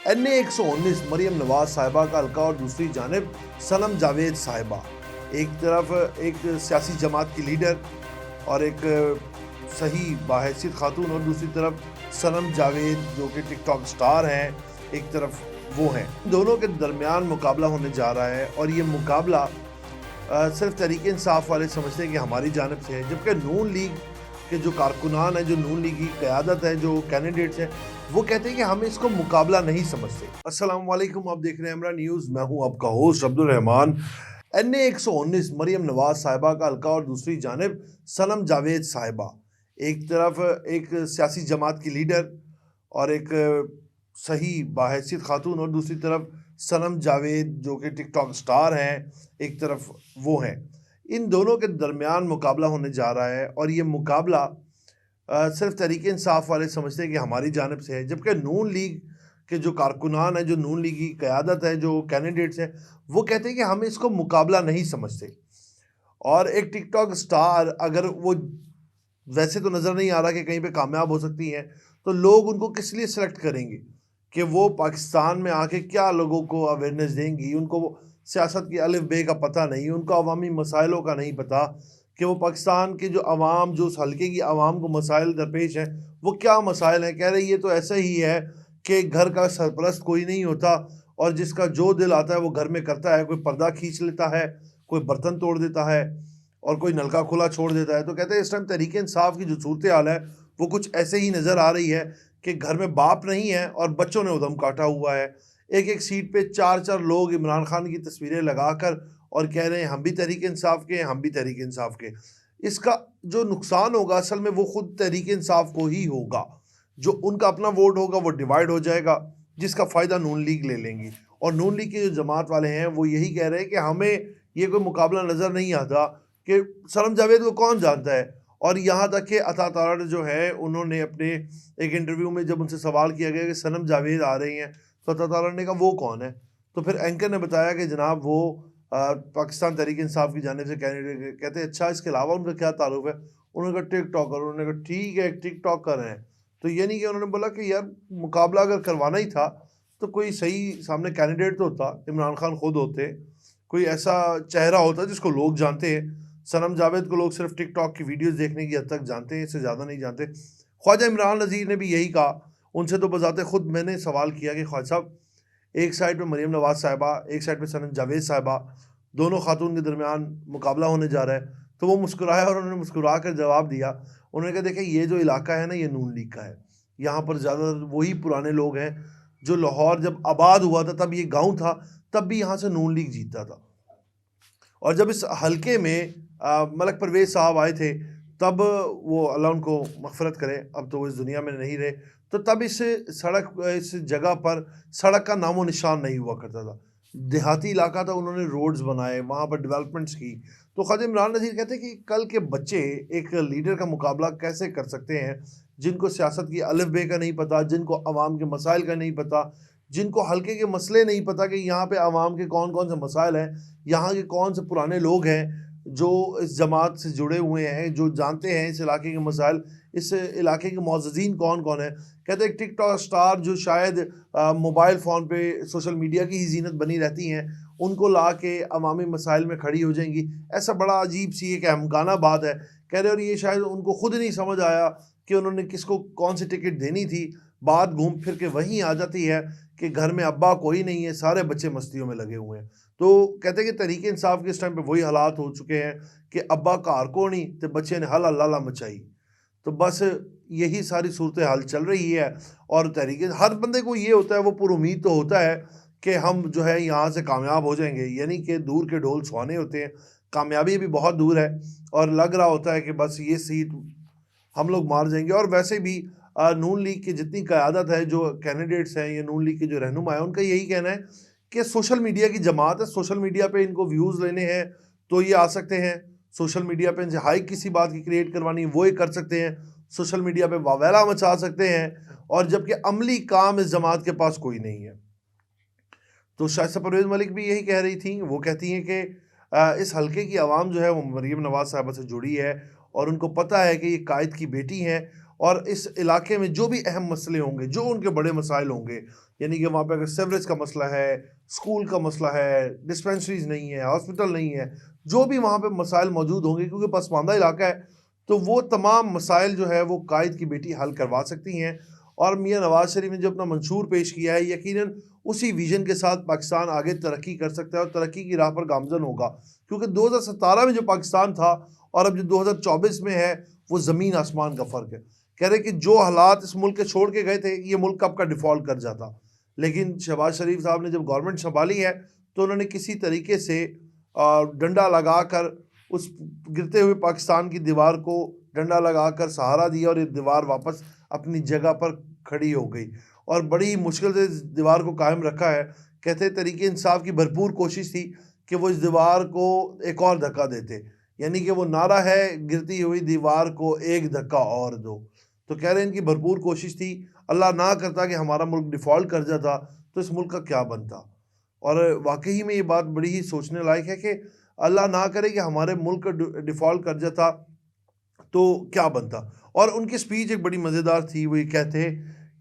NA 119 Maryam Nawaz साहिबा का हल्का और दूसरी जानिब सनम जावेद साहिबा। एक तरफ एक सियासी जमात की लीडर और एक सही बाहैसियत खातून, और दूसरी तरफ सनम जावेद जो कि टिकटॉक स्टार हैं, एक तरफ वो हैं। दोनों के दरमियान मुकाबला होने जा रहा है और ये मुकाबला सिर्फ तहरीक इंसाफ वाले समझते हैं कि हमारी जानिब से है, जबकि नून लीग के जो कारकुनान हैं, जो नून लीग की क़यादत है, जो कैंडिडेट्स हैं, वो कहते हैं कि हम इसको मुकाबला नहीं समझते। अस्सलाम वालेकुम, आप देख रहे हैं हमरा न्यूज़। मैं हूं आपका होस्ट अब्दुल रहमान। NA 119 मरियम नवाज साहिबा का हल्का और दूसरी जानिब सनम जावेद साहिबा। एक तरफ एक सियासी जमात की लीडर और एक सही बाहैसियत खातून, और दूसरी तरफ सनम जावेद जो कि टिकटॉक स्टार हैं, एक तरफ वो हैं। इन दोनों के दरमियान मुकाबला होने जा रहा है और ये मुकाबला सिर्फ तहरीक इंसाफ वाले समझते हैं कि हमारी जानिब से है, जबकि नून लीग के जो कारकुनान हैं, जो नून लीग की क़यादत है, जो कैंडिडेट्स हैं, वो कहते हैं कि हम इसको मुकाबला नहीं समझते। और एक टिकटॉक स्टार, अगर वो वैसे तो नज़र नहीं आ रहा कि कहीं पे कामयाब हो सकती हैं, तो लोग उनको किस लिए सेलेक्ट करेंगे कि वो पाकिस्तान में आके क्या लोगों को अवेयरनेस देंगी। उनको वो सियासत की अलिफ बे का पता नहीं, उनको अवामी मसाइलों का नहीं पता कि वो पाकिस्तान के जो अवाम, जो उस हल्के की अवाम को मसाइल दरपेश हैं, वो क्या मसाइल हैं। कह रहे ये तो ऐसा ही है कि घर का सरपरस्त कोई नहीं होता और जिसका जो दिल आता है वो घर में करता है। कोई पर्दा खींच लेता है, कोई बर्तन तोड़ देता है और कोई नलका खुला छोड़ देता है। तो कहते हैं इस टाइम तहरीक इंसाफ की जो सूरत हाल है वो कुछ ऐसे ही नज़र आ रही है कि घर में बाप नहीं है और बच्चों ने उधम काटा हुआ है। एक एक सीट पे चार चार लोग इमरान खान की तस्वीरें लगाकर और कह रहे हैं हम भी तहरीक इंसाफ के हैं, हम भी तहरीक इंसाफ के। इसका जो नुकसान होगा असल में वो खुद तहरीक इंसाफ को ही होगा। जो उनका अपना वोट होगा वो डिवाइड हो जाएगा, जिसका फ़ायदा नून लीग ले लेंगी। और नून लीग के जो जमात वाले हैं वो यही कह रहे हैं कि हमें ये कोई मुकाबला नज़र नहीं आता कि सनम जावेद को कौन जानता है। और यहाँ तक कि अता तारा जो है, उन्होंने अपने एक इंटरव्यू में जब उनसे सवाल किया गया कि सनम जावेद आ रही हैं, तो अता तारा ने कहा वो कौन है। तो फिर एंकर ने बताया कि जनाब वो पाकिस्तान तहरीक इंसाफ की जानिब से कैंडिडेट। कहते हैं अच्छा, इसके अलावा उनका क्या ताल्लुक है। उन्होंने कहा टिकटॉकर। उन्होंने कहा ठीक है, टिकटॉक कर रहे हैं। तो ये नहीं कि उन्होंने बोला कि यार मुकाबला अगर करवाना ही था तो कोई सही सामने कैंडिडेट तो होता, इमरान खान खुद होते, कोई ऐसा चेहरा होता जिसको लोग जानते हैं। सनम जावेद को लोग सिर्फ टिकटॉक की वीडियोस देखने की हद तक जानते हैं, इससे ज़्यादा नहीं जानते। ख्वाजा इमरान नज़ीर ने भी यही कहा। उनसे तो बजाते खुद मैंने सवाल किया कि ख्वाजा साहब, एक साइड पे मरियम नवाज साहिबा, एक साइड पे सनम जावेद साहिबा, दोनों खातून के दरमियान मुकाबला होने जा रहा है। तो वो मुस्कुराया और उन्होंने मुस्कुरा कर जवाब दिया। उन्होंने कहा देखिए ये जो इलाका है ना, ये नून लीग का है। यहाँ पर ज़्यादा वही पुराने लोग हैं जो लाहौर जब आबाद हुआ था, तब ये गाँव था, तब भी यहाँ से नून लीग जीतता था। और जब इस हलके में मलक परवेज़ साहब आए थे, तब वो अल्लाह उनको मग़फ़िरत करे, अब तो वो इस दुनिया में नहीं रहे। तो तब इस जगह पर सड़क का नामो निशान नहीं हुआ करता था। देहाती इलाका था, उन्होंने रोड्स बनाए, वहाँ पर डेवलपमेंट्स की। तो ख़वाजा इमरान नज़ीर कहते हैं कि कल के बच्चे एक लीडर का मुकाबला कैसे कर सकते हैं, जिनको सियासत की अलिफ बे का नहीं पता, जिनको अवाम के मसाइल का नहीं पता, जिनको हल्के के मसले नहीं पता कि यहाँ पे अवाम के कौन-कौन से मसाइल हैं, यहाँ के कौन से पुराने लोग हैं जो इस जमात से जुड़े हुए हैं, जो जानते हैं इस इलाके के मसाइल, इस इलाके के मुअज़्ज़िज़ीन कौन-कौन हैं। कहते हैं टिकटॉक स्टार जो शायद मोबाइल फ़ोन पे सोशल मीडिया की ही ज़ीनत बनी रहती हैं, उनको ला के अवामी मसाइल में खड़ी हो जाएँगी। ऐसा बड़ा अजीब-सी एक अहमकाना बात है। कह रहे और ये शायद उनको खुद नहीं समझ आया कि उन्होंने किसको कौन-सी टिकट देनी थी। बात घूम फिर के वहीं आ जाती है कि घर में अब्बा कोई नहीं है, सारे बच्चे मस्तियों में लगे हुए हैं। तो कहते हैं कि तहरीक इंसाफ के इस टाइम पे वही हालात हो चुके हैं कि अब्बा घर को नहीं ते बच्चे ने हला लाला मचाई। तो बस यही सारी सूरत हाल चल रही है। और तहरीक, हर बंदे को ये होता है, वो पुरुमीद तो होता है कि हम जो है यहाँ से कामयाब हो जाएंगे, यानी कि दूर के ढोल सुहाने होते हैं। कामयाबी भी बहुत दूर है और लग रहा होता है कि बस ये सीट हम लोग मार जाएंगे। और वैसे भी नून लीग की जितनी क़यादत है, जो कैंडिडेट्स हैं, ये नून लीग के जो रहनुमा है, उनका यही कहना है कि सोशल मीडिया की जमात है। सोशल मीडिया पे इनको व्यूज़ लेने हैं तो ये आ सकते हैं। सोशल मीडिया पे इनसे हाइप किसी बात की क्रिएट करवानी है वो ये कर सकते हैं। सोशल मीडिया पे वावैला मचा सकते हैं, और जबकि अमली काम इस जमात के पास कोई नहीं है। तो शाइस्ता परवेज़ मलिक भी यही कह रही थी। वो कहती हैं कि इस हलके की आवाम जो है वो मरीम नवाज़ साहिबा से जुड़ी है और उनको पता है कि ये कायद की बेटी हैं और इस इलाके में जो भी अहम मसले होंगे, जो उनके बड़े मसाइल होंगे, यानी कि वहाँ पे अगर सीवरेज का मसला है, स्कूल का मसला है, डिस्पेंसरीज नहीं है, हॉस्पिटल नहीं है, जो भी वहाँ पे मसाइल मौजूद होंगे, क्योंकि पसमानदा इलाका है, तो वो तमाम मसाइल जो है वो कायद की बेटी हल करवा सकती हैं। और मियाँ नवाज शरीफ ने जो अपना मंशूर पेश किया है, यकीनन उसी विजन के साथ पाकिस्तान आगे तरक्की कर सकता है और तरक्की की राह पर गामजन होगा। क्योंकि 2017 में जो पाकिस्तान था और अब जो 2024 में है, वो ज़मीन आसमान का फ़र्क है। कह रहे कि जो हालात इस मुल्क के छोड़ के गए थे, ये मुल्क कब का डिफ़ॉल्ट कर जाता। लेकिन शहबाज शरीफ साहब ने जब गवर्नमेंट संभाली है, तो उन्होंने किसी तरीके से डंडा लगाकर उस गिरते हुए पाकिस्तान की दीवार को डंडा लगाकर सहारा दिया और ये दीवार वापस अपनी जगह पर खड़ी हो गई और बड़ी मुश्किल से इस दीवार को कायम रखा है। कहते तरीके इंसाफ की भरपूर कोशिश थी कि वो इस दीवार को एक और धक्का देते, यानी कि वो नारा है, गिरती हुई दीवार को एक धक्का और दो। तो कह रहे हैं इनकी भरपूर कोशिश थी, अल्लाह ना करता कि हमारा मुल्क डिफ़ॉल्ट कर जाता, तो इस मुल्क का क्या बनता। और वाकई में ये बात बड़ी ही सोचने लायक है कि अल्लाह ना करे कि हमारे मुल्क डिफ़ॉल्ट कर जाता, तो क्या बनता। और उनकी स्पीच एक बड़ी मज़ेदार थी। वो ये कहते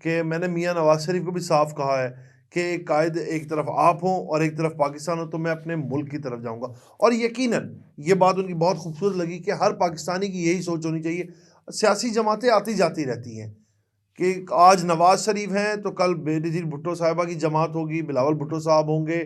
कि मैंने मियाँ नवाज शरीफ को भी साफ कहा है कि कायद एक तरफ आप हों और एक तरफ पाकिस्तान हो, तो मैं अपने मुल्क की तरफ जाऊंगा। और यकीनन ये बात उनकी बहुत खूबसूरत लगी कि हर पाकिस्तानी की यही सोच होनी चाहिए। सियासी जमातें आती जाती रहती हैं कि आज नवाज शरीफ हैं तो कल बेनज़ीर भुट्टो साहिबा की जमात होगी, बिलावल भुट्टो साहब होंगे,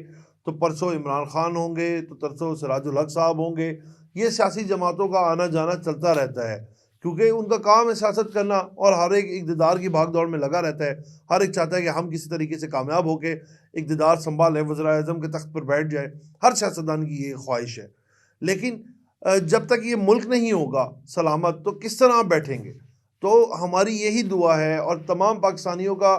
तो परसों इमरान खान होंगे, तो तरसों सिराजुल हक साहब होंगे। ये सियासी जमातों का आना जाना चलता रहता है, क्योंकि उनका काम है सियासत करना और हर एक इक़्तिदार की भाग दौड़ में लगा रहता है। हर एक चाहता है कि हम किसी तरीके से कामयाब होके इक़्तिदार संभालें, वज़ीर-ए-आज़म के तख्त पर बैठ जाए। हर सियासतदान की ये ख्वाहिश है। लेकिन जब तक ये मुल्क नहीं होगा सलामत, तो किस तरह आप बैठेंगे। तो हमारी यही दुआ है और तमाम पाकिस्तानियों का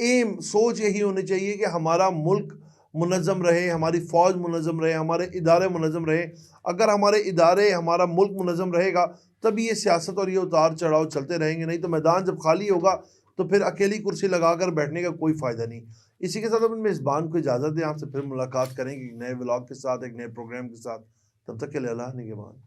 एम सोच यही होनी चाहिए कि हमारा मुल्क मुनज़्ज़म रहे, हमारी फ़ौज मुनज़्ज़म रहे, हमारे इदारे मुनज़्ज़म रहे। अगर हमारे इदारे, हमारा मुल्क मुनज़्ज़म रहेगा, तभी ये सियासत और ये उतार चढ़ाव चलते रहेंगे। नहीं तो मैदान जब खाली होगा, तो फिर अकेली कुर्सी लगाकर बैठने का कोई फ़ायदा नहीं। इसी के साथ अपन मेज़बान को इजाज़त दें, आपसे फिर मुलाकात करेंगे एक नए व्लॉग के साथ, एक नए प्रोग्राम के साथ। तब तक के लिए अल्लाह निगहबान।